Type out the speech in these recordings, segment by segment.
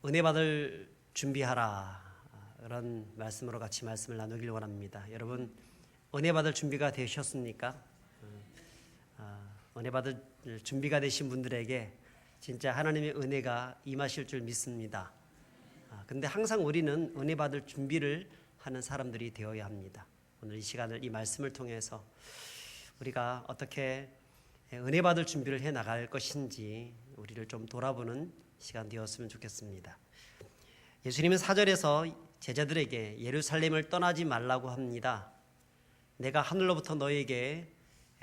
은혜 받을 준비하라, 그런 말씀으로 같이 말씀을 나누기를 원합니다. 여러분, 은혜 받을 준비가 되셨습니까? 은혜 받을 준비가 되신 분들에게 진짜 하나님의 은혜가 임하실 줄 믿습니다. 근데 항상 우리는 은혜 받을 준비를 하는 사람들이 되어야 합니다. 오늘 이 시간을, 이 말씀을 통해서 우리가 어떻게 은혜 받을 준비를 해 나갈 것인지 우리를 좀 돌아보는 시간 되었으면 좋겠습니다. 예수님은 4절에서 제자들에게 예루살렘을 떠나지 말라고 합니다. 내가 하늘로부터 너에게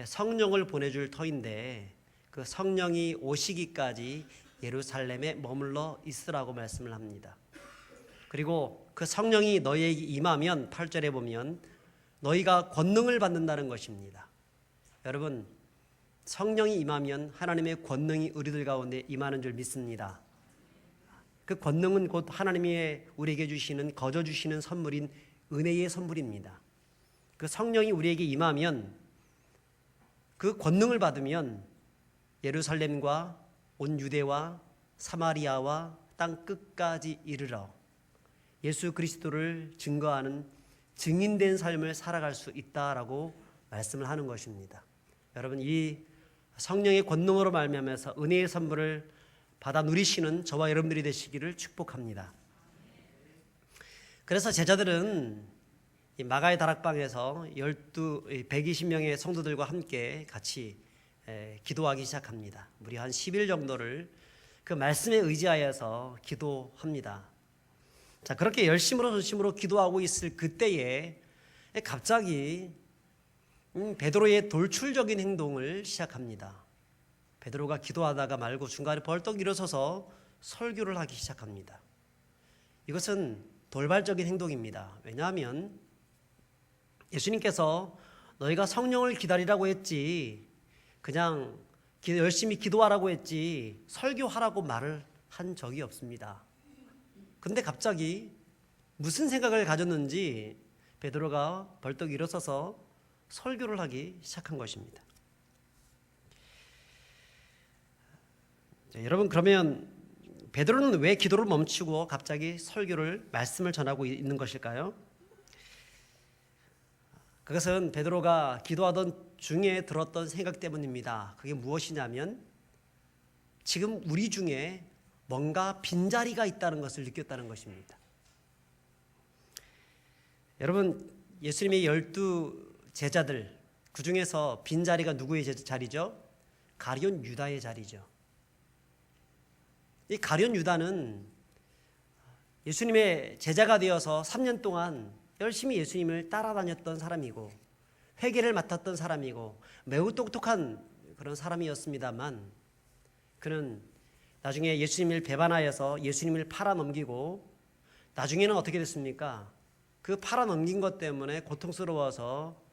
성령을 보내줄 터인데 그 성령이 오시기까지 예루살렘에 머물러 있으라고 말씀을 합니다. 그리고 그 성령이 너희에게 임하면 8절에 보면 너희가 권능을 받는다는 것입니다. 여러분, 성령이 임하면 하나님의 권능이 우리들 가운데 임하는 줄 믿습니다. 그 권능은 곧 하나님이 우리에게 주시는, 거저 주시는 선물인 은혜의 선물입니다. 그 성령이 우리에게 임하면, 그 권능을 받으면 예루살렘과 온 유대와 사마리아와 땅 끝까지 이르러 예수 그리스도를 증거하는 증인된 삶을 살아갈 수 있다라고 말씀을 하는 것입니다. 여러분, 이 성령의 권능으로 말미암아서 은혜의 선물을 받아 누리시는 저와 여러분들이 되시기를 축복합니다. 그래서 제자들은 이 마가의 다락방에서 120명의 성도들과 함께 같이 기도하기 시작합니다. 무려 한 10일 정도를 그 말씀에 의지하여서 기도합니다. 자, 그렇게 열심으로 전심으로 기도하고 있을 그때에 갑자기 베드로의 돌출적인 행동을 시작합니다. 베드로가 기도하다가 말고 중간에 벌떡 일어서서 설교를 하기 시작합니다. 이것은 돌발적인 행동입니다. 왜냐하면 예수님께서 너희가 성령을 기다리라고 했지, 그냥 열심히 기도하라고 했지 설교하라고 말을 한 적이 없습니다. 근데 갑자기 무슨 생각을 가졌는지 베드로가 벌떡 일어서서 설교를 하기 시작한 것입니다. 자, 여러분, 그러면 베드로는 왜 기도를 멈추고 갑자기 설교를, 말씀을 전하고 있는 것일까요? 그것은 베드로가 기도하던 중에 들었던 생각 때문입니다. 그게 무엇이냐면 지금 우리 중에 뭔가 빈자리가 있다는 것을 느꼈다는 것입니다. 여러분, 예수님의 12 제자들, 그 중에서 빈자리가 누구의 자리죠? 가룟 유다의 자리죠. 이 가룟 유다는 예수님의 제자가 되어서 3년 동안 열심히 예수님을 따라다녔던 사람이고 회개를 맡았던 사람이고 매우 똑똑한 그런 사람이었습니다만, 그는 나중에 예수님을 배반하여서 예수님을 팔아넘기고 나중에는 어떻게 됐습니까? 그 팔아넘긴 것 때문에 고통스러워서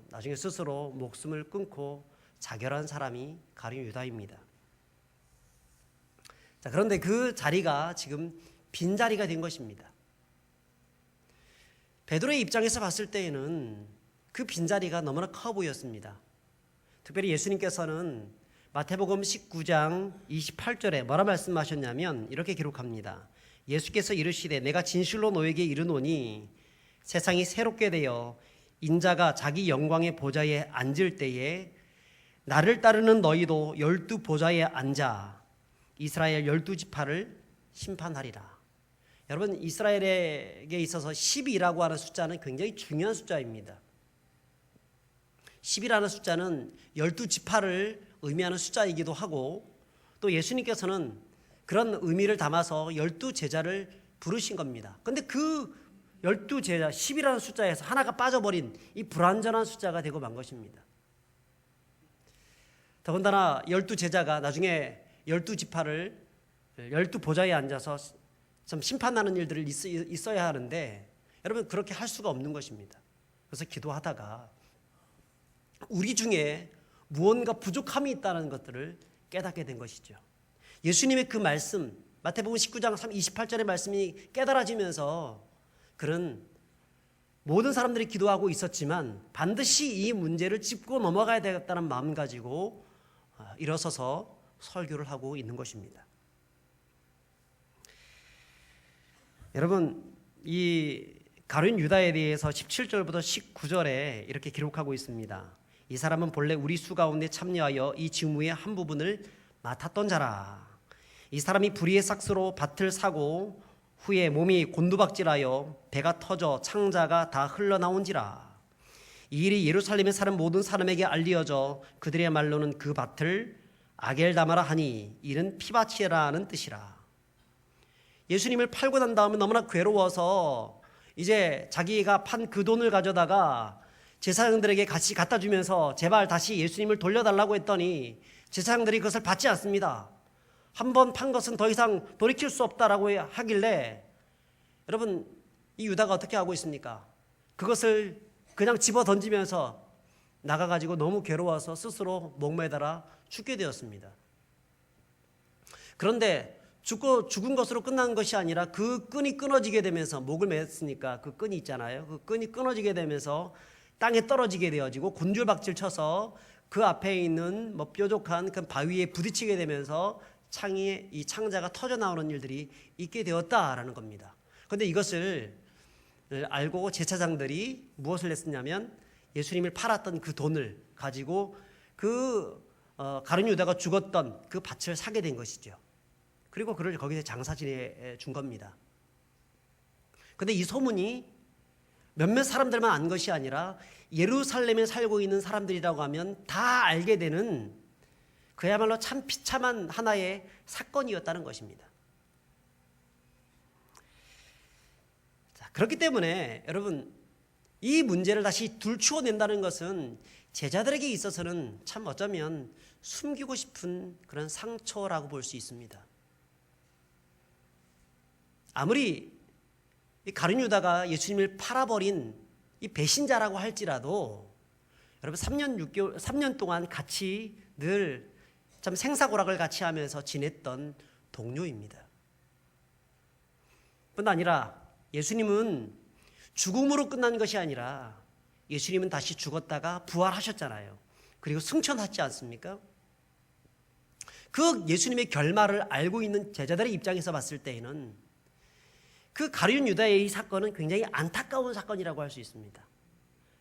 나중에 스스로 목숨을 끊고 자결한 사람이 가룟 유다입니다. 자, 그런데 그 자리가 지금 빈자리가 된 것입니다. 베드로의 입장에서 봤을 때에는 그 빈자리가 너무나 커 보였습니다. 특별히 예수님께서는 마태복음 19장 28절에 뭐라 말씀하셨냐면 이렇게 기록합니다. 예수께서 이르시되 내가 진실로 너에게 이르노니 세상이 새롭게 되어 인자가 자기 영광의 보좌에 앉을 때에 나를 따르는 너희도 12 보좌에 앉아 이스라엘 12지파를 심판하리라. 여러분, 이스라엘에게 있어서 10이라고 하는 숫자는 굉장히 중요한 숫자입니다. 10이라는 숫자는 12지파를 의미하는 숫자이기도 하고, 또 예수님께서는 그런 의미를 담아서 12제자를 부르신 겁니다. 그런데 그 12제자, 10이라는 숫자에서 하나가 빠져버린 이 불완전한 숫자가 되고 만 것입니다. 더군다나 12제자가 나중에 12지파를 12보좌에 앉아서 좀 심판하는 일들을 있어야 하는데, 여러분, 그렇게 할 수가 없는 것입니다. 그래서 기도하다가 우리 중에 무언가 부족함이 있다는 것들을 깨닫게 된 것이죠. 예수님의 그 말씀, 마태복음 19장 28절의 말씀이 깨달아지면서 그는 모든 사람들이 기도하고 있었지만 반드시 이 문제를 짚고 넘어가야 되겠다는 마음 가지고 일어서서 설교를 하고 있는 것입니다. 여러분, 이 가룟 유다에 대해서 17절부터 19절에 이렇게 기록하고 있습니다. 이 사람은 본래 우리 수 가운데 참여하여 이 직무의 한 부분을 맡았던 자라. 이 사람이 불의의 삭스로 밭을 사고 후에 몸이 곤두박질하여 배가 터져 창자가 다 흘러나온지라. 이 일이 예루살렘에 사는 모든 사람에게 알리어져 그들의 말로는 그 밭을 아겔다마라 하니 이는 피바치라는 뜻이라. 예수님을 팔고 난 다음에 너무나 괴로워서 이제 자기가 판 그 돈을 가져다가 제사장들에게 같이 갖다 주면서 제발 다시 예수님을 돌려달라고 했더니 제사장들이 그것을 받지 않습니다. 한 번 판 것은 더 이상 돌이킬 수 없다라고 하길래, 여러분, 이 유다가 어떻게 하고 있습니까? 그것을 그냥 집어 던지면서 나가가지고 너무 괴로워서 스스로 목매달아 죽게 되었습니다. 그런데 죽은 것으로 끝난 것이 아니라 그 끈이 끊어지게 되면서, 목을 맸으니까 그 끈이 있잖아요. 그 끈이 끊어지게 되면서 땅에 떨어지게 되어지고 곤줄박질 쳐서 그 앞에 있는 뾰족한 그 바위에 부딪히게 되면서 이 창자가 터져 나오는 일들이 있게 되었다라는 겁니다. 그런데 이것을 알고 제사장들이 무엇을 했었냐면 예수님을 팔았던 그 돈을 가지고 그 가룟 유다가 죽었던 그 밭을 사게 된 것이죠. 그리고 그를 거기서 장사 지내 준 겁니다. 그런데 이 소문이 몇몇 사람들만 안 것이 아니라 예루살렘에 살고 있는 사람들이라고 하면 다 알게 되는 그야말로 참 비참한 하나의 사건이었다는 것입니다. 자, 그렇기 때문에 여러분, 이 문제를 다시 들추어낸다는 것은 제자들에게 있어서는 참 어쩌면 숨기고 싶은 그런 상처라고 볼 수 있습니다. 아무리 이 가룟 유다가 예수님을 팔아버린 이 배신자라고 할지라도 여러분 3년 동안 같이 늘 참 생사고락을 같이 하면서 지냈던 동료입니다. 뿐 아니라 예수님은 죽음으로 끝난 것이 아니라 예수님은 다시 죽었다가 부활하셨잖아요. 그리고 승천하지 않습니까? 그 예수님의 결말을 알고 있는 제자들의 입장에서 봤을 때에는 그 가룟 유다의 이 사건은 굉장히 안타까운 사건이라고 할 수 있습니다.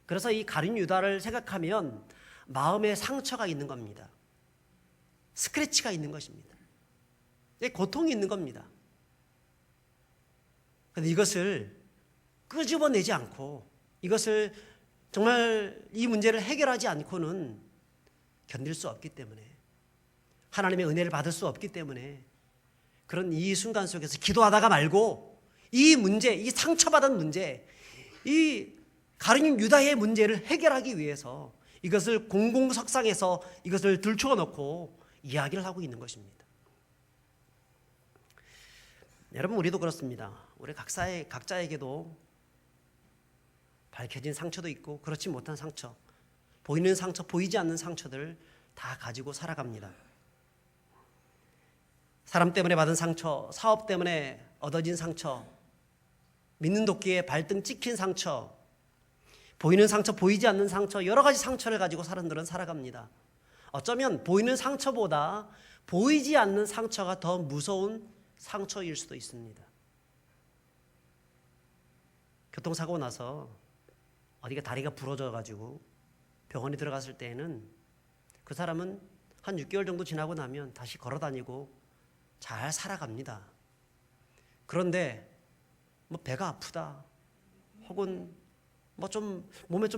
그래서 이 가룟 유다를 생각하면 마음에 상처가 있는 겁니다. 스크래치가 있는 것입니다. 고통이 있는 겁니다. 그런데 이것을 끄집어내지 않고 이것을 정말 이 문제를 해결하지 않고는 견딜 수 없기 때문에, 하나님의 은혜를 받을 수 없기 때문에 그런 이 순간 속에서 기도하다가 말고 이 문제, 이 상처받은 문제, 이 가룟 유다의 문제를 해결하기 위해서 이것을 공공석상에서 이것을 들추어 놓고 이야기를 하고 있는 것입니다. 여러분, 우리도 그렇습니다. 우리 각자에게도 밝혀진 상처도 있고 그렇지 못한 상처, 보이는 상처, 보이지 않는 상처들 다 가지고 살아갑니다. 사람 때문에 받은 상처, 사업 때문에 얻어진 상처, 믿는 도끼에 발등 찍힌 상처, 보이는 상처, 보이지 않는 상처, 여러 가지 상처를 가지고 사람들은 살아갑니다. 어쩌면 보이는 상처보다 보이지 않는 상처가 더 무서운 상처일 수도 있습니다. 교통사고 나서 어디가 다리가 부러져 가지고 병원에 들어갔을 때에는 그 사람은 한 6개월 정도 지나고 나면 다시 걸어 다니고 잘 살아갑니다. 그런데 배가 아프다, 혹은 몸에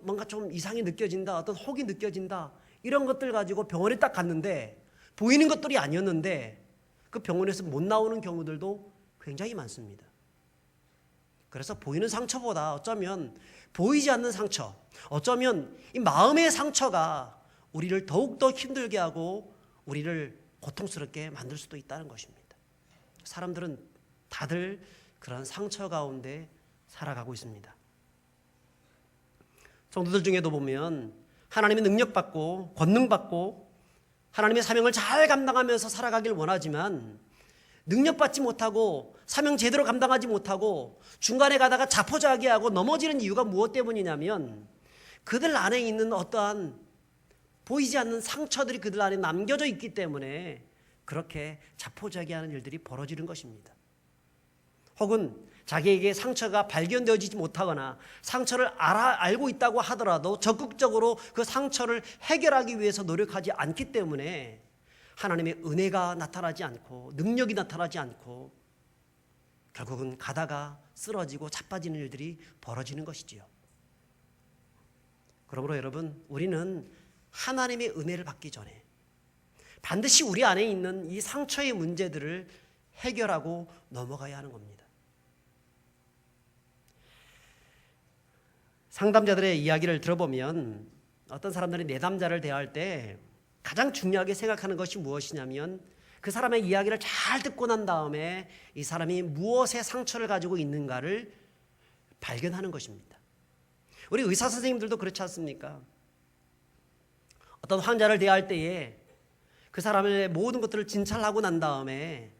뭔가 좀 이상이 느껴진다, 어떤 혹이 느껴진다, 이런 것들 가지고 병원에 딱 갔는데 보이는 것들이 아니었는데 그 병원에서 못 나오는 경우들도 굉장히 많습니다. 그래서 보이는 상처보다 어쩌면 보이지 않는 상처, 어쩌면 이 마음의 상처가 우리를 더욱더 힘들게 하고 우리를 고통스럽게 만들 수도 있다는 것입니다. 사람들은 다들 그런 상처 가운데 살아가고 있습니다. 성도들 중에도 보면 하나님의 능력받고 권능받고 하나님의 사명을 잘 감당하면서 살아가길 원하지만 능력받지 못하고 사명 제대로 감당하지 못하고 중간에 가다가 자포자기하고 넘어지는 이유가 무엇 때문이냐면 그들 안에 있는 어떠한 보이지 않는 상처들이 그들 안에 남겨져 있기 때문에 그렇게 자포자기하는 일들이 벌어지는 것입니다. 혹은 자기에게 상처가 발견되어지지 못하거나 상처를 알고 있다고 하더라도 적극적으로 그 상처를 해결하기 위해서 노력하지 않기 때문에 하나님의 은혜가 나타나지 않고 능력이 나타나지 않고 결국은 가다가 쓰러지고 자빠지는 일들이 벌어지는 것이지요. 그러므로 여러분, 우리는 하나님의 은혜를 받기 전에 반드시 우리 안에 있는 이 상처의 문제들을 해결하고 넘어가야 하는 겁니다. 상담자들의 이야기를 들어보면 어떤 사람들이 내담자를 대할 때 가장 중요하게 생각하는 것이 무엇이냐면 그 사람의 이야기를 잘 듣고 난 다음에 이 사람이 무엇의 상처를 가지고 있는가를 발견하는 것입니다. 우리 의사 선생님들도 그렇지 않습니까? 어떤 환자를 대할 때에 그 사람의 모든 것들을 진찰하고 난 다음에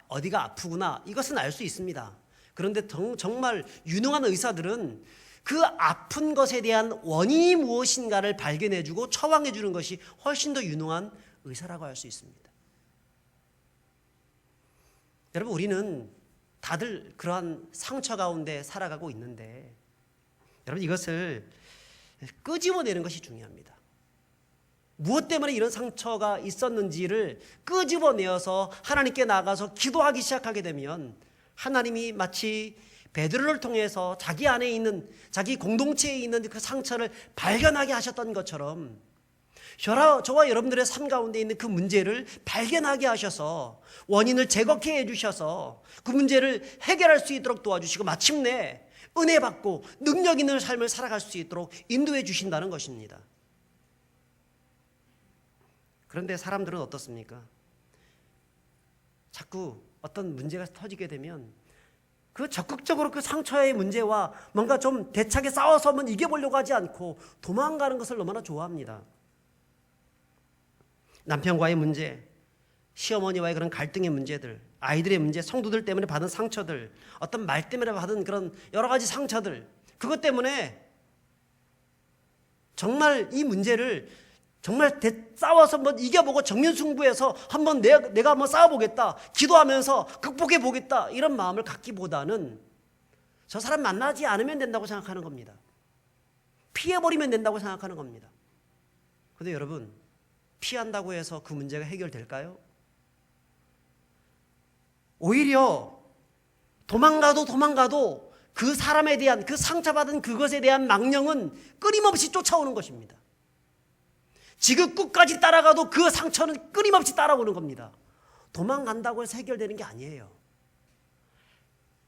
어디가 아프구나, 이것은 알 수 있습니다. 그런데 정말 유능한 의사들은 그 아픈 것에 대한 원인이 무엇인가를 발견해주고 처방해주는 것이 훨씬 더 유능한 의사라고 할 수 있습니다. 여러분, 우리는 다들 그러한 상처 가운데 살아가고 있는데 여러분, 이것을 끄집어내는 것이 중요합니다. 무엇 때문에 이런 상처가 있었는지를 끄집어내어서 하나님께 나가서 기도하기 시작하게 되면 하나님이 마치 베드로를 통해서 자기 안에 있는, 자기 공동체에 있는 그 상처를 발견하게 하셨던 것처럼 저와 여러분들의 삶 가운데 있는 그 문제를 발견하게 하셔서 원인을 제거케 해주셔서 그 문제를 해결할 수 있도록 도와주시고 마침내 은혜 받고 능력 있는 삶을 살아갈 수 있도록 인도해 주신다는 것입니다. 그런데 사람들은 어떻습니까? 자꾸 어떤 문제가 터지게 되면 그 적극적으로 그 상처의 문제와 뭔가 좀 대차게 싸워서 한번 이겨보려고 하지 않고 도망가는 것을 너무나 좋아합니다. 남편과의 문제, 시어머니와의 그런 갈등의 문제들, 아이들의 문제, 성도들 때문에 받은 상처들, 어떤 말 때문에 받은 그런 여러 가지 상처들, 그것 때문에 정말 이 문제를 정말 싸워서 한번 이겨보고 정면승부해서 한번 내가 한번 싸워보겠다, 기도하면서 극복해보겠다, 이런 마음을 갖기보다는 저 사람 만나지 않으면 된다고 생각하는 겁니다. 피해버리면 된다고 생각하는 겁니다. 그런데 여러분, 피한다고 해서 그 문제가 해결될까요? 오히려 도망가도 그 사람에 대한, 그 상처받은 그것에 대한 망령은 끊임없이 쫓아오는 것입니다. 지금 끝까지 따라가도 그 상처는 끊임없이 따라오는 겁니다. 도망간다고 해서 해결되는 게 아니에요.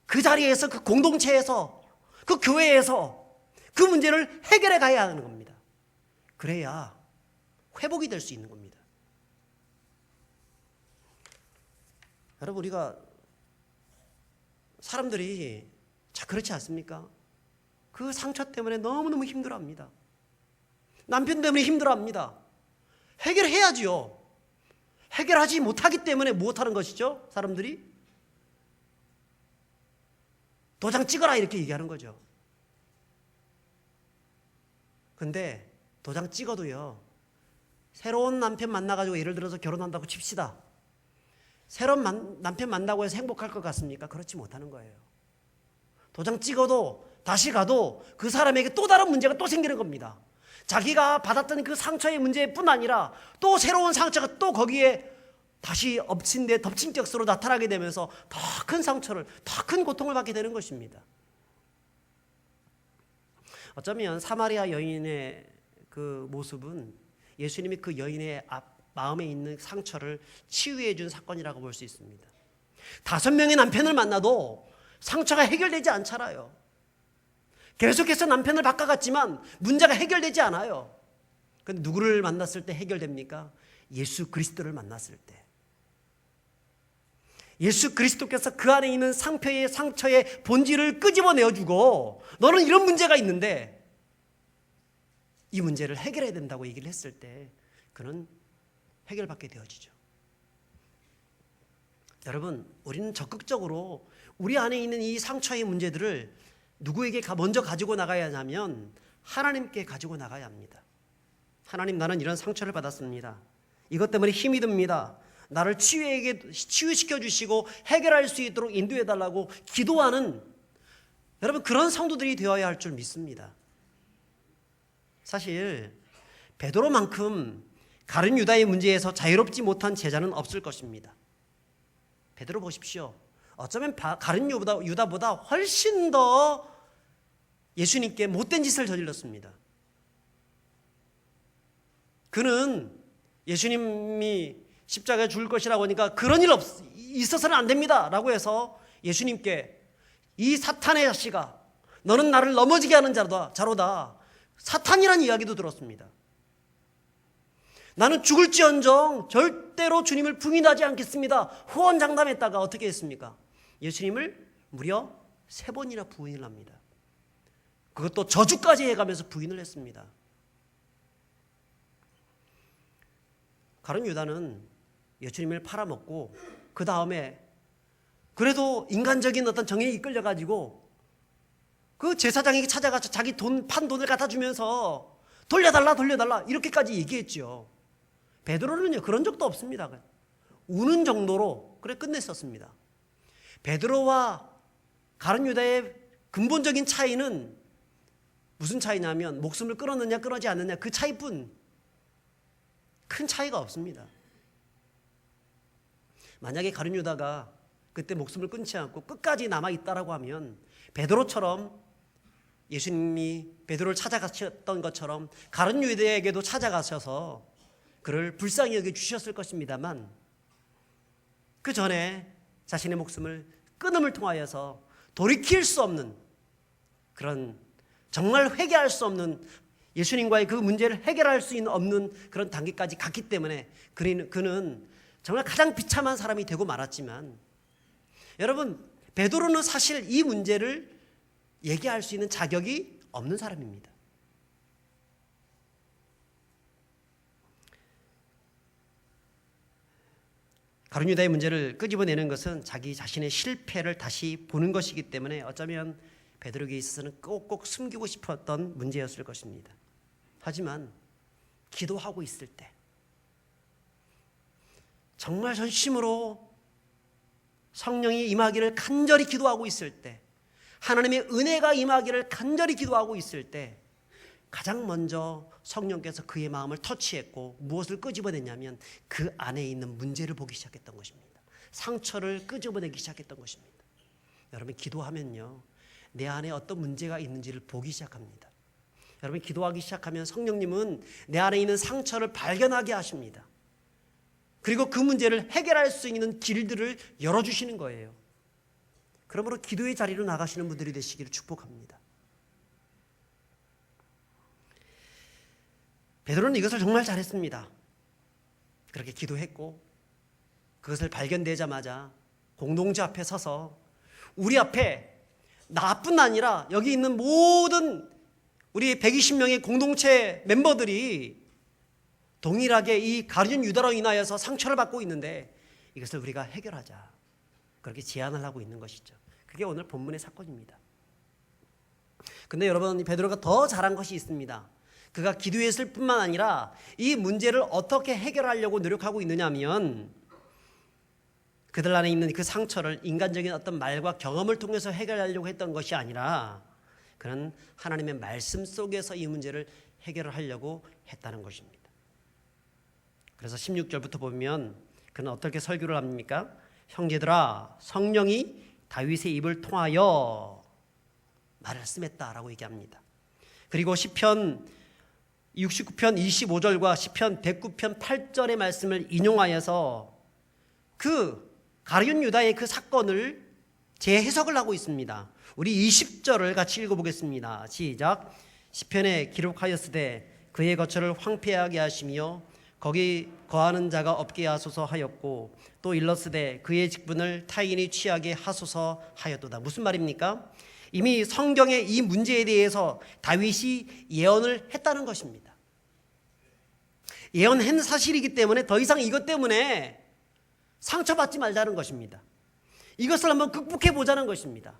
그 자리에서, 그 공동체에서, 그 교회에서 그 문제를 해결해 가야 하는 겁니다. 그래야 회복이 될 수 있는 겁니다. 여러분, 우리가 사람들이 그렇지 않습니까? 그 상처 때문에 너무너무 힘들어합니다. 남편 때문에 힘들어합니다. 해결해야지요. 해결하지 못하기 때문에 못하는 것이죠, 사람들이. 도장 찍어라 이렇게 얘기하는 거죠. 근데 도장 찍어도요, 새로운 남편 만나가지고 예를 들어서 결혼한다고 칩시다. 새로운 남편 만나고 해서 행복할 것 같습니까? 그렇지 못하는 거예요. 도장 찍어도 다시 가도 그 사람에게 또 다른 문제가 또 생기는 겁니다. 자기가 받았던 그 상처의 문제뿐 아니라 또 새로운 상처가 또 거기에 다시 엎친 데 덮친 격수로 나타나게 되면서 더 큰 상처를, 더 큰 고통을 받게 되는 것입니다. 어쩌면 사마리아 여인의 그 모습은 예수님이 그 여인의 마음에 있는 상처를 치유해 준 사건이라고 볼 수 있습니다. 5명의 남편을 만나도 상처가 해결되지 않잖아요. 계속해서 남편을 바꿔갔지만 문제가 해결되지 않아요. 그런데 누구를 만났을 때 해결됩니까? 예수 그리스도를 만났을 때. 예수 그리스도께서 그 안에 있는 상처의 본질을 끄집어내어주고, 너는 이런 문제가 있는데 이 문제를 해결해야 된다고 얘기를 했을 때 그는 해결받게 되어지죠. 여러분, 우리는 적극적으로 우리 안에 있는 이 상처의 문제들을 누구에게 먼저 가지고 나가야 하냐면 하나님께 가지고 나가야 합니다. 하나님, 나는 이런 상처를 받았습니다. 이것 때문에 힘이 듭니다. 나를 치유시켜 주시고 해결할 수 있도록 인도해 달라고 기도하는 여러분 그런 성도들이 되어야 할 줄 믿습니다. 사실 베드로만큼 가룟 유다의 문제에서 자유롭지 못한 제자는 없을 것입니다. 베드로 보십시오. 어쩌면 가룟 유다보다 훨씬 더 예수님께 못된 짓을 저질렀습니다. 그는 예수님이 십자가에 죽을 것이라고 하니까 그런 일 있어서는 안 됩니다 라고 해서 예수님께 이 사탄의 자식아 너는 나를 넘어지게 하는 자로다 사탄이라는 이야기도 들었습니다. 나는 죽을지언정 절대로 주님을 부인하지 않겠습니다 호언장담했다가 어떻게 했습니까? 예수님을 무려 3번이나 부인을 합니다. 그것도 저주까지 해가면서 부인을 했습니다. 가룟 유다는 예수님을 팔아먹고 그 다음에 그래도 인간적인 어떤 정에 이끌려가지고 그 제사장에게 찾아가서 자기 판 돈을 갖다 주면서 돌려달라 이렇게까지 얘기했죠. 베드로는요 그런 적도 없습니다. 우는 정도로 그래 끝냈었습니다. 베드로와 가룟 유다의 근본적인 차이는 무슨 차이냐면 목숨을 끊었느냐 끊어지 않느냐 그 차이뿐, 큰 차이가 없습니다. 만약에 가룟 유다가 그때 목숨을 끊지 않고 끝까지 남아있다라고 하면 베드로처럼 예수님이 베드로를 찾아가셨던 것처럼 가룟 유다에게도 찾아가셔서 그를 불쌍히 여겨 주셨을 것입니다만 그 전에 자신의 목숨을 끊음을 통하여서 돌이킬 수 없는 그런 정말 회개할 수 없는 예수님과의 그 문제를 해결할 수 없는 그런 단계까지 갔기 때문에 그는 정말 가장 비참한 사람이 되고 말았지만 여러분 베드로는 사실 이 문제를 얘기할 수 있는 자격이 없는 사람입니다. 가룟 유다의 문제를 끄집어내는 것은 자기 자신의 실패를 다시 보는 것이기 때문에 어쩌면 베드로에게 있어서는 꼭꼭 숨기고 싶었던 문제였을 것입니다. 하지만 기도하고 있을 때 정말 전심으로 성령이 임하기를 간절히 기도하고 있을 때 하나님의 은혜가 임하기를 간절히 기도하고 있을 때 가장 먼저 성령께서 그의 마음을 터치했고 무엇을 끄집어냈냐면 그 안에 있는 문제를 보기 시작했던 것입니다. 상처를 끄집어내기 시작했던 것입니다. 여러분 기도하면요 내 안에 어떤 문제가 있는지를 보기 시작합니다. 여러분 기도하기 시작하면 성령님은 내 안에 있는 상처를 발견하게 하십니다. 그리고 그 문제를 해결할 수 있는 길들을 열어주시는 거예요. 그러므로 기도의 자리로 나가시는 분들이 되시기를 축복합니다. 베드로는 이것을 정말 잘했습니다. 그렇게 기도했고 그것을 발견되자마자 공동체 앞에 서서 우리 앞에 나뿐 아니라 여기 있는 모든 우리 120명의 공동체 멤버들이 동일하게 이 가룟 유다로 인하여서 상처를 받고 있는데 이것을 우리가 해결하자 그렇게 제안을 하고 있는 것이죠. 그게 오늘 본문의 사건입니다. 근데 여러분 베드로가 더 잘한 것이 있습니다. 그가 기도했을 뿐만 아니라 이 문제를 어떻게 해결하려고 노력하고 있느냐 하면 그들 안에 있는 그 상처를 인간적인 어떤 말과 경험을 통해서 해결하려고 했던 것이 아니라 그는 하나님의 말씀 속에서 이 문제를 해결하려고 했다는 것입니다. 그래서 16절부터 보면 그는 어떻게 설교를 합니까? 형제들아 성령이 다윗의 입을 통하여 말씀했다라고 얘기합니다. 그리고 시편 69편 25절과 시편 109편 8절의 말씀을 인용하여서 그 가룟 유다의 그 사건을 재해석을 하고 있습니다. 우리 20절을 같이 읽어보겠습니다. 시작. 시편에 기록하였으되 그의 거처를 황폐하게 하시며 거기 거하는 자가 없게 하소서 하였고 또 일렀으되 그의 직분을 타인이 취하게 하소서 하였도다. 무슨 말입니까? 이미 성경의 이 문제에 대해서 다윗이 예언을 했다는 것입니다. 예언한 사실이기 때문에 더 이상 이것 때문에 상처받지 말자는 것입니다. 이것을 한번 극복해 보자는 것입니다.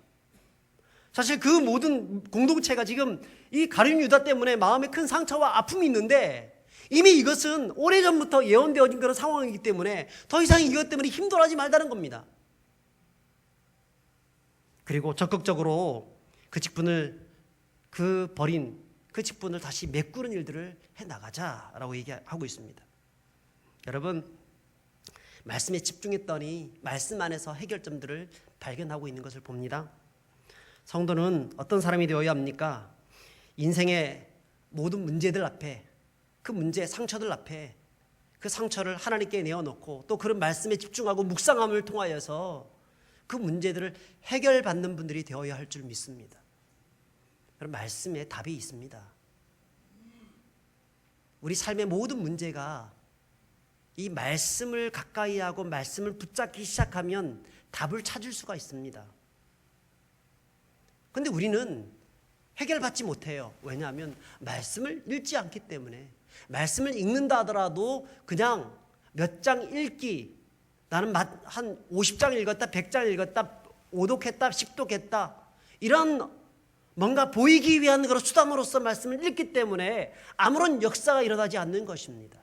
사실 그 모든 공동체가 지금 이 가룟 유다 때문에 마음에 큰 상처와 아픔이 있는데 이미 이것은 오래전부터 예언되어진 그런 상황이기 때문에 더 이상 이것 때문에 힘들어하지 말다는 겁니다. 그리고 적극적으로 그 직분을 버린 그 직분을 다시 메꾸는 일들을 해나가자라고 얘기하고 있습니다. 여러분, 말씀에 집중했더니 말씀 안에서 해결점들을 발견하고 있는 것을 봅니다. 성도는 어떤 사람이 되어야 합니까? 인생의 모든 문제들 앞에, 그 문제, 상처들 앞에 그 상처를 하나님께 내어놓고 또 그런 말씀에 집중하고 묵상함을 통하여서 그 문제들을 해결받는 분들이 되어야 할 줄 믿습니다. 그런 말씀에 답이 있습니다. 우리 삶의 모든 문제가 이 말씀을 가까이 하고 말씀을 붙잡기 시작하면 답을 찾을 수가 있습니다. 그런데 우리는 해결받지 못해요. 왜냐하면 말씀을 읽지 않기 때문에. 말씀을 읽는다 하더라도 그냥 몇 장 읽기, 나는 한 50장 읽었다, 100장 읽었다, 5독했다, 10독했다, 이런 뭔가 보이기 위한 그런 수단으로서 말씀을 읽기 때문에 아무런 역사가 일어나지 않는 것입니다.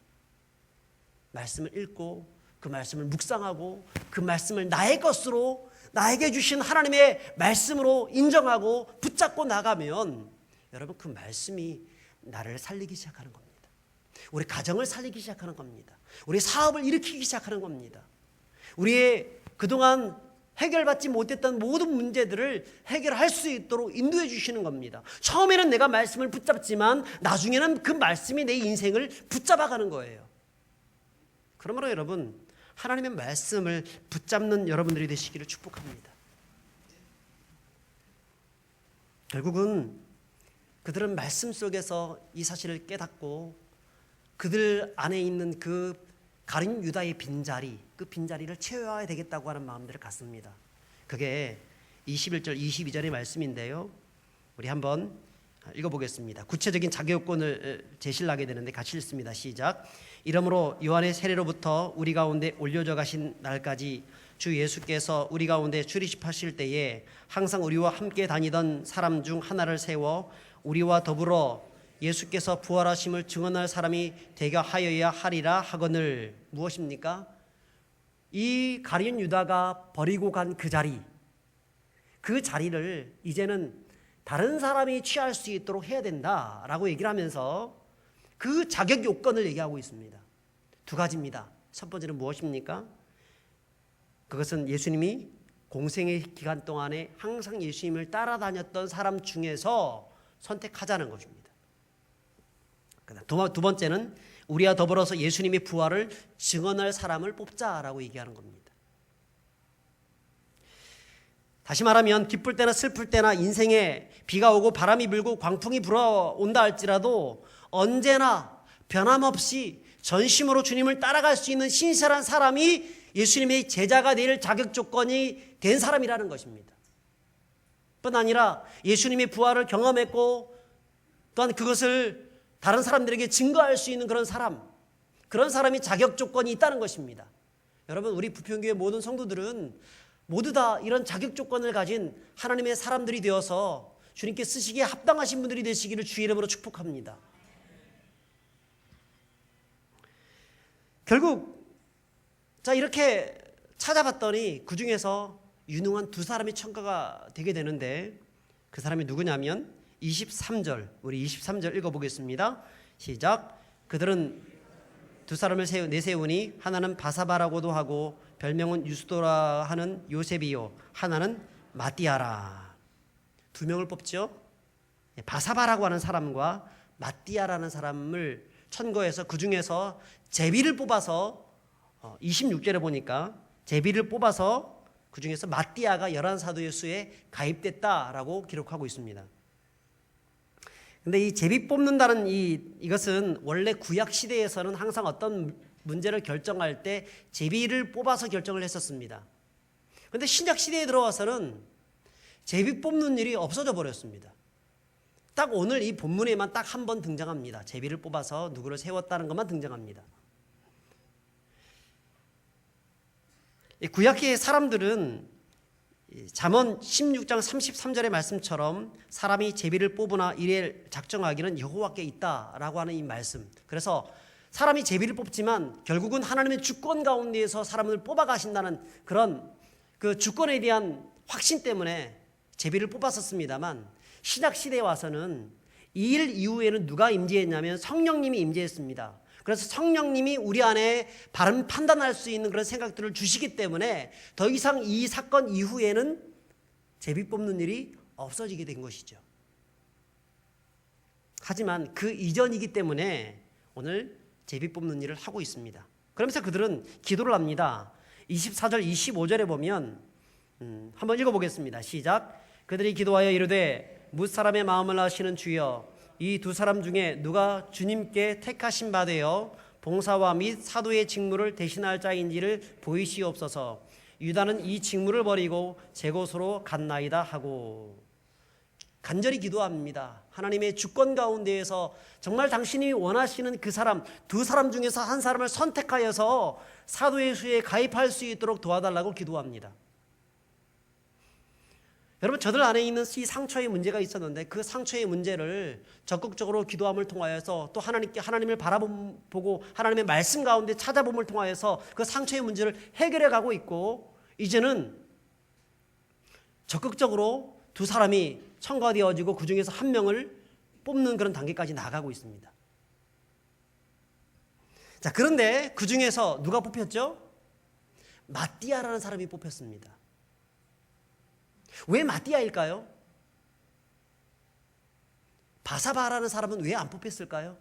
말씀을 읽고 그 말씀을 묵상하고 그 말씀을 나의 것으로, 나에게 주신 하나님의 말씀으로 인정하고 붙잡고 나가면 여러분, 그 말씀이 나를 살리기 시작하는 겁니다. 우리 가정을 살리기 시작하는 겁니다. 우리 사업을 일으키기 시작하는 겁니다. 우리의 그동안 해결받지 못했던 모든 문제들을 해결할 수 있도록 인도해 주시는 겁니다. 처음에는 내가 말씀을 붙잡지만 나중에는 그 말씀이 내 인생을 붙잡아가는 거예요. 그러므로 여러분, 하나님의 말씀을 붙잡는 여러분들이 되시기를 축복합니다. 결국은 그들은 말씀 속에서 이 사실을 깨닫고 그들 안에 있는 그 가룟 유다의 빈자리, 그 빈자리를 채워야 되겠다고 하는 마음들을 갖습니다. 그게 21절, 22절의 말씀인데요. 우리 한번 읽어보겠습니다. 구체적인 자격요건을 제시를 하게 되는데 같이 읽습니다. 시작. 이러므로 요한의 세례로부터 우리 가운데 올려져 가신 날까지 주 예수께서 우리 가운데 출입하실 때에 항상 우리와 함께 다니던 사람 중 하나를 세워 우리와 더불어 예수께서 부활하심을 증언할 사람이 되게 하여야 하리라 하거늘. 무엇입니까? 이 가룟 유다가 버리고 간 그 자리, 그 자리를 이제는 다른 사람이 취할 수 있도록 해야 된다라고 얘기를 하면서 그 자격 요건을 얘기하고 있습니다. 두 가지입니다. 첫 번째는 무엇입니까? 그것은 예수님이 공생의 기간 동안에 항상 예수님을 따라다녔던 사람 중에서 선택하자는 것입니다. 두 번째는 우리와 더불어서 예수님의 부활을 증언할 사람을 뽑자라고 얘기하는 겁니다. 다시 말하면 기쁠 때나 슬플 때나 인생에 비가 오고 바람이 불고 광풍이 불어온다 할지라도 언제나 변함없이 전심으로 주님을 따라갈 수 있는 신실한 사람이 예수님의 제자가 될 자격 조건이 된 사람이라는 것입니다. 뿐 아니라 예수님의 부활을 경험했고 또한 그것을 다른 사람들에게 증거할 수 있는 그런 사람이 자격 조건이 있다는 것입니다. 여러분, 우리 부평교회 모든 성도들은 모두 다 이런 자격 조건을 가진 하나님의 사람들이 되어서 주님께 쓰시기에 합당하신 분들이 되시기를 주의 이름으로 축복합니다. 결국 이렇게 찾아봤더니 그 중에서 유능한 두 사람이 첨가가 되게 되는데 그 사람이 누구냐면 23절, 우리 23절 읽어보겠습니다. 시작. 그들은 두 사람을 내세우니 하나는 바사바라고도 하고 별명은 유스도라 하는 요셉이요 하나는 마띠아라. 두 명을 뽑죠. 바사바라고 하는 사람과 마띠아라는 사람을 천거해서 그 중에서 제비를 뽑아서 26절에 보니까 제비를 뽑아서 그 중에서 마띠아가 열한 사도의 수에 가입됐다라고 기록하고 있습니다. 근데 이 제비 뽑는다는 이것은 원래 구약 시대에서는 항상 어떤 문제를 결정할 때 제비를 뽑아서 결정을 했었습니다. 그런데 신약 시대에 들어와서는 제비 뽑는 일이 없어져 버렸습니다. 딱 오늘 이 본문에만 딱 한 번 등장합니다. 제비를 뽑아서 누구를 세웠다는 것만 등장합니다. 구약의 사람들은 잠언 16장 33절의 말씀처럼 사람이 제비를 뽑으나 이를 작정하기는 여호와께 있다라고 하는 이 말씀. 그래서 사람이 제비를 뽑지만 결국은 하나님의 주권 가운데에서 사람을 뽑아가신다는 그런 그 주권에 대한 확신 때문에 제비를 뽑았었습니다만, 신약 시대에 와서는 이 일 이후에는 누가 임재했냐면 성령님이 임재했습니다. 그래서 성령님이 우리 안에 바른 판단할 수 있는 그런 생각들을 주시기 때문에 더 이상 이 사건 이후에는 제비 뽑는 일이 없어지게 된 것이죠. 하지만 그 이전이기 때문에 오늘 제비 뽑는 일을 하고 있습니다. 그러면서 그들은 기도를 합니다. 24절 25절에 보면 한번 읽어보겠습니다. 시작. 그들이 기도하여 이르되 뭇사람의 마음을 아시는 주여, 이 두 사람 중에 누가 주님께 택하신 바 되어 봉사와 및 사도의 직무를 대신할 자인지를 보이시옵소서. 유다는 이 직무를 버리고 제 곳으로 갔나이다 하고 간절히 기도합니다. 하나님의 주권 가운데에서 정말 당신이 원하시는 그 사람, 두 사람 중에서 한 사람을 선택하여서 사도의 수에 가입할 수 있도록 도와달라고 기도합니다. 여러분, 저들 안에 있는 이 상처의 문제가 있었는데 그 상처의 문제를 적극적으로 기도함을 통하여서 또 하나님을 바라보고 하나님의 말씀 가운데 찾아봄을 통하여서 그 상처의 문제를 해결해 가고 있고, 이제는 적극적으로 두 사람이 첨가되어지고 그 중에서 한 명을 뽑는 그런 단계까지 나아가고 있습니다. 자, 그런데 그 중에서 누가 뽑혔죠? 마띠아라는 사람이 뽑혔습니다. 왜 마띠아일까요? 바사바라는 사람은 왜 안 뽑혔을까요?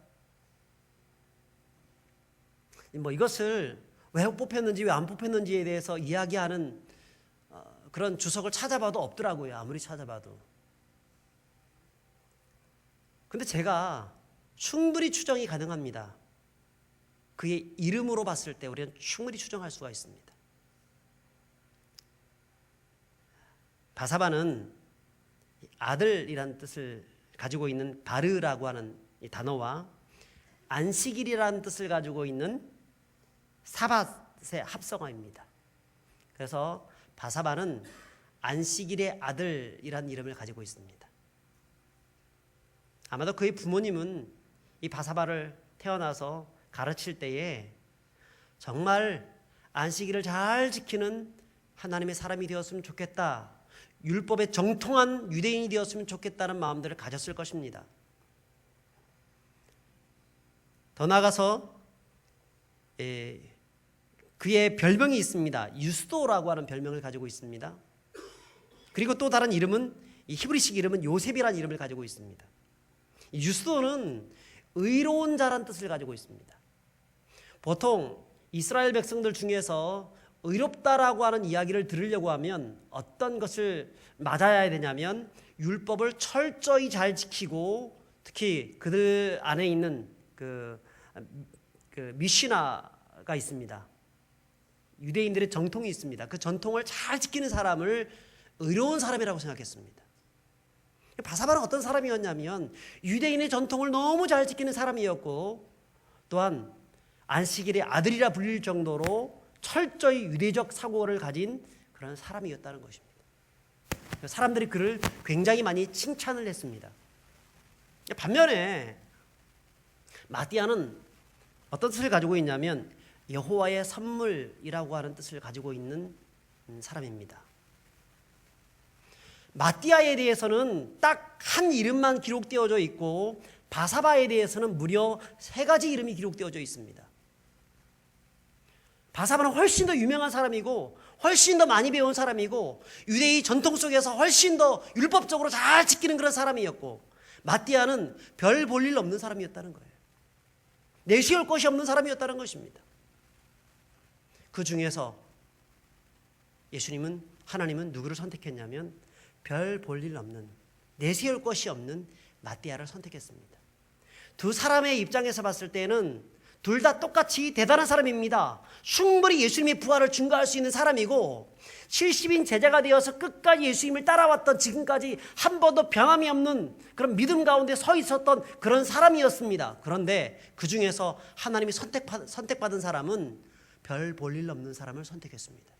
이것을 왜 뽑혔는지 왜 안 뽑혔는지에 대해서 이야기하는 그런 주석을 찾아봐도 없더라고요. 아무리 찾아봐도. 근데 제가 충분히 추정이 가능합니다. 그의 이름으로 봤을 때 우리는 충분히 추정할 수가 있습니다. 바사바는 아들이라는 뜻을 가지고 있는 바르라고 하는 이 단어와 안식일이라는 뜻을 가지고 있는 사밧의 합성어입니다. 그래서 바사바는 안식일의 아들이라는 이름을 가지고 있습니다. 아마도 그의 부모님은 이 바사바를 태어나서 가르칠 때에 정말 안식일을 잘 지키는 하나님의 사람이 되었으면 좋겠다, 율법에 정통한 유대인이 되었으면 좋겠다는 마음들을 가졌을 것입니다. 더 나아가서 그의 별명이 있습니다. 유스도라고 하는 별명을 가지고 있습니다. 그리고 또 다른 이름은, 이 히브리식 이름은 요셉이라는 이름을 가지고 있습니다. 유스도는 의로운 자란 뜻을 가지고 있습니다. 보통 이스라엘 백성들 중에서 의롭다라고 하는 이야기를 들으려고 하면 어떤 것을 맞아야 되냐면 율법을 철저히 잘 지키고, 특히 그들 안에 있는 그 미시나가 있습니다. 유대인들의 정통이 있습니다. 그 전통을 잘 지키는 사람을 의로운 사람이라고 생각했습니다. 바사바는 어떤 사람이었냐면 유대인의 전통을 너무 잘 지키는 사람이었고, 또한 안식일의 아들이라 불릴 정도로 철저히 유대적 사고를 가진 그런 사람이었다는 것입니다. 사람들이 그를 굉장히 많이 칭찬을 했습니다. 반면에 마띠아는 어떤 뜻을 가지고 있냐면 여호와의 선물이라고 하는 뜻을 가지고 있는 사람입니다. 마띠아에 대해서는 딱 한 이름만 기록되어져 있고, 바사바에 대해서는 무려 3가지 이름이 기록되어져 있습니다. 바사바는 훨씬 더 유명한 사람이고 훨씬 더 많이 배운 사람이고 유대의 전통 속에서 훨씬 더 율법적으로 잘 지키는 그런 사람이었고, 마띠아는 별 볼 일 없는 사람이었다는 거예요. 내세울 것이 없는 사람이었다는 것입니다. 그 중에서 하나님은 누구를 선택했냐면 별 볼 일 없는, 내세울 것이 없는 마띠아를 선택했습니다. 두 사람의 입장에서 봤을 때는 둘 다 똑같이 대단한 사람입니다. 충분히 예수님의 부활을 증거할 수 있는 사람이고 70인 제자가 되어서 끝까지 예수님을 따라왔던, 지금까지 한 번도 변함이 없는 그런 믿음 가운데 서 있었던 그런 사람이었습니다. 그런데 그 중에서 하나님이 선택받은 사람은 별 볼 일 없는 사람을 선택했습니다.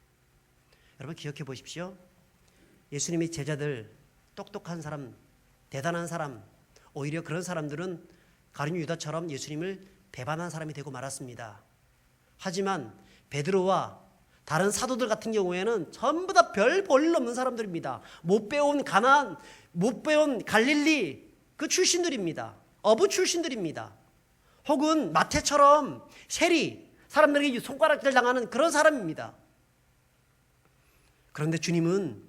여러분 기억해 보십시오. 예수님의 제자들, 똑똑한 사람, 대단한 사람, 오히려 그런 사람들은 가룟 유다처럼 예수님을 배반한 사람이 되고 말았습니다. 하지만 베드로와 다른 사도들 같은 경우에는 전부 다 별 볼일 없는 사람들입니다. 못 배운 가나안, 못 배운 갈릴리 그 출신들입니다. 어부 출신들입니다. 혹은 마태처럼 세리, 사람들에게 손가락질 당하는 그런 사람입니다. 그런데 주님은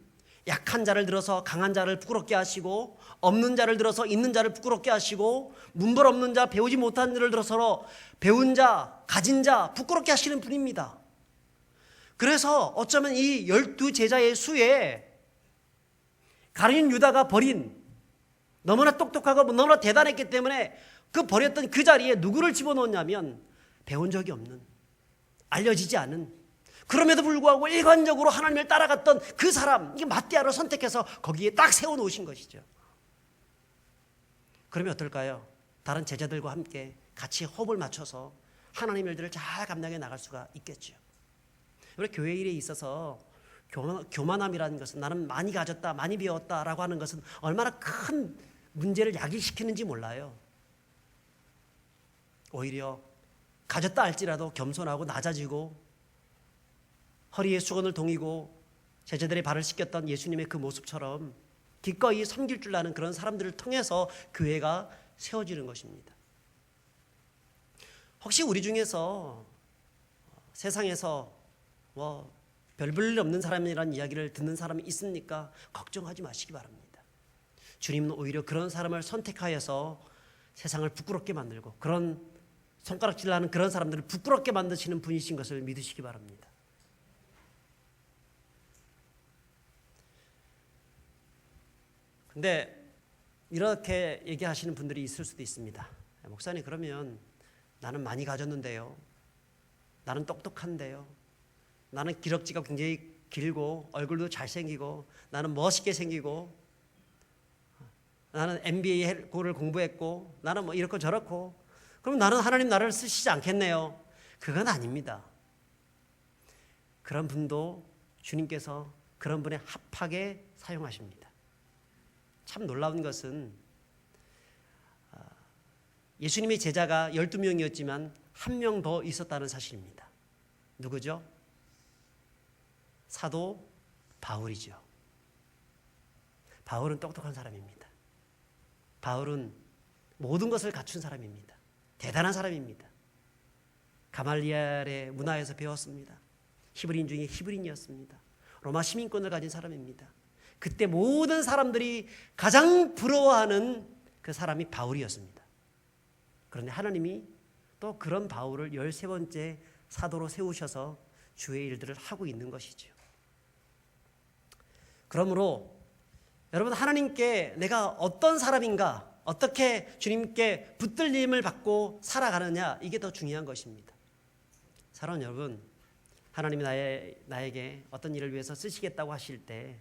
약한 자를 들어서 강한 자를 부끄럽게 하시고, 없는 자를 들어서 있는 자를 부끄럽게 하시고, 문벌 없는 자, 배우지 못한 자를 들어서 배운 자, 가진 자 부끄럽게 하시는 분입니다. 그래서 어쩌면 이 12 제자의 수에 가룟 유다가 버린, 너무나 똑똑하고 너무나 대단했기 때문에 그 버렸던 그 자리에 누구를 집어넣었냐면 배운 적이 없는, 알려지지 않은, 그럼에도 불구하고 일관적으로 하나님을 따라갔던 그 사람, 이게 마띠아를 선택해서 거기에 딱 세워놓으신 것이죠. 그러면 어떨까요? 다른 제자들과 함께 같이 호흡을 맞춰서 하나님의 일들을 잘 감당해 나갈 수가 있겠죠. 우리 교회 일에 있어서 교만함이라는 것은, 나는 많이 가졌다, 많이 배웠다라고 하는 것은 얼마나 큰 문제를 야기시키는지 몰라요. 오히려 가졌다 할지라도 겸손하고 낮아지고 허리에 수건을 동이고 제자들의 발을 씻겼던 예수님의 그 모습처럼 기꺼이 섬길 줄 아는 그런 사람들을 통해서 교회가 세워지는 것입니다. 혹시 우리 중에서 세상에서 별 볼 일 없는 사람이라는 이야기를 듣는 사람이 있습니까? 걱정하지 마시기 바랍니다. 주님은 오히려 그런 사람을 선택하여서 세상을 부끄럽게 만들고, 그런 손가락질하는 그런 사람들을 부끄럽게 만드시는 분이신 것을 믿으시기 바랍니다. 근데 이렇게 얘기하시는 분들이 있을 수도 있습니다. 목사님, 그러면 나는 많이 가졌는데요, 나는 똑똑한데요, 나는 기럭지가 굉장히 길고 얼굴도 잘생기고 나는 멋있게 생기고 나는 MBA를 공부했고 나는 뭐 이렇고 저렇고, 그럼 나는 하나님 나라를 쓰시지 않겠네요. 그건 아닙니다. 그런 분도 주님께서 그런 분에 합하게 사용하십니다. 참 놀라운 것은 예수님의 제자가 12명이었지만 한 명 더 있었다는 사실입니다. 누구죠? 사도 바울이죠. 바울은 똑똑한 사람입니다. 바울은 모든 것을 갖춘 사람입니다. 대단한 사람입니다. 가말리엘의 문화에서 배웠습니다. 히브리인 중에 히브리인이었습니다. 로마 시민권을 가진 사람입니다. 그때 모든 사람들이 가장 부러워하는 그 사람이 바울이었습니다. 그런데 하나님이 또 그런 바울을 13번째 사도로 세우셔서 주의 일들을 하고 있는 것이죠. 그러므로 여러분, 하나님께 내가 어떤 사람인가, 어떻게 주님께 붙들림을 받고 살아가느냐, 이게 더 중요한 것입니다. 사랑하는 여러분, 하나님이 나에게 어떤 일을 위해서 쓰시겠다고 하실 때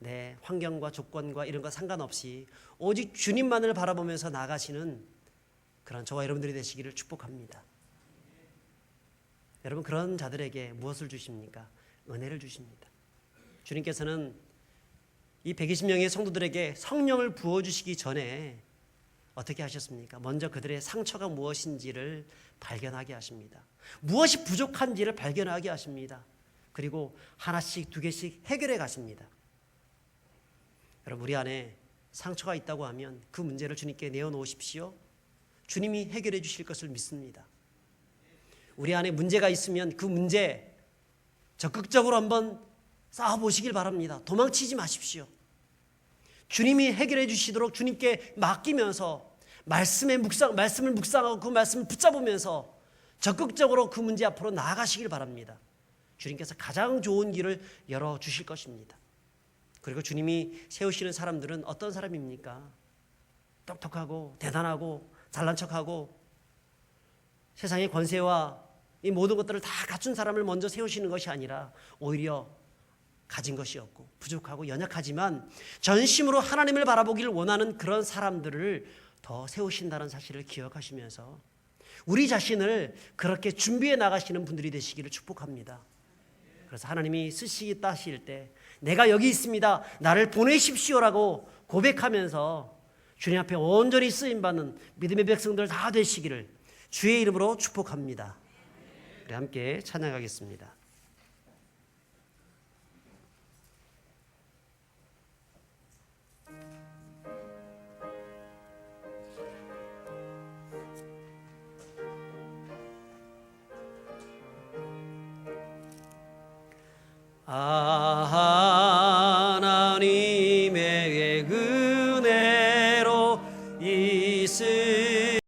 내 환경과 조건과 이런 거 상관없이 오직 주님만을 바라보면서 나가시는 그런 저와 여러분들이 되시기를 축복합니다. 여러분, 그런 자들에게 무엇을 주십니까? 은혜를 주십니다. 주님께서는 이 120명의 성도들에게 성령을 부어주시기 전에 어떻게 하셨습니까? 먼저 그들의 상처가 무엇인지를 발견하게 하십니다. 무엇이 부족한지를 발견하게 하십니다. 그리고 하나씩 두 개씩 해결해 가십니다. 여러분, 우리 안에 상처가 있다고 하면 그 문제를 주님께 내어놓으십시오. 주님이 해결해 주실 것을 믿습니다. 우리 안에 문제가 있으면 그 문제 적극적으로 한번 싸워보시길 바랍니다. 도망치지 마십시오. 주님이 해결해 주시도록 주님께 맡기면서 말씀을 묵상하고 그 말씀을 붙잡으면서 적극적으로 그 문제 앞으로 나아가시길 바랍니다. 주님께서 가장 좋은 길을 열어주실 것입니다. 그리고 주님이 세우시는 사람들은 어떤 사람입니까? 똑똑하고 대단하고 잘난 척하고 세상의 권세와 이 모든 것들을 다 갖춘 사람을 먼저 세우시는 것이 아니라 오히려 가진 것이 없고 부족하고 연약하지만 전심으로 하나님을 바라보기를 원하는 그런 사람들을 더 세우신다는 사실을 기억하시면서 우리 자신을 그렇게 준비해 나가시는 분들이 되시기를 축복합니다. 그래서 하나님이 쓰시겠다 하실 때 내가 여기 있습니다, 나를 보내십시오라고 고백하면서 주님 앞에 온전히 쓰임받는 믿음의 백성들 다 되시기를 주의 이름으로 축복합니다. 우리 함께 찬양하겠습니다. 하나님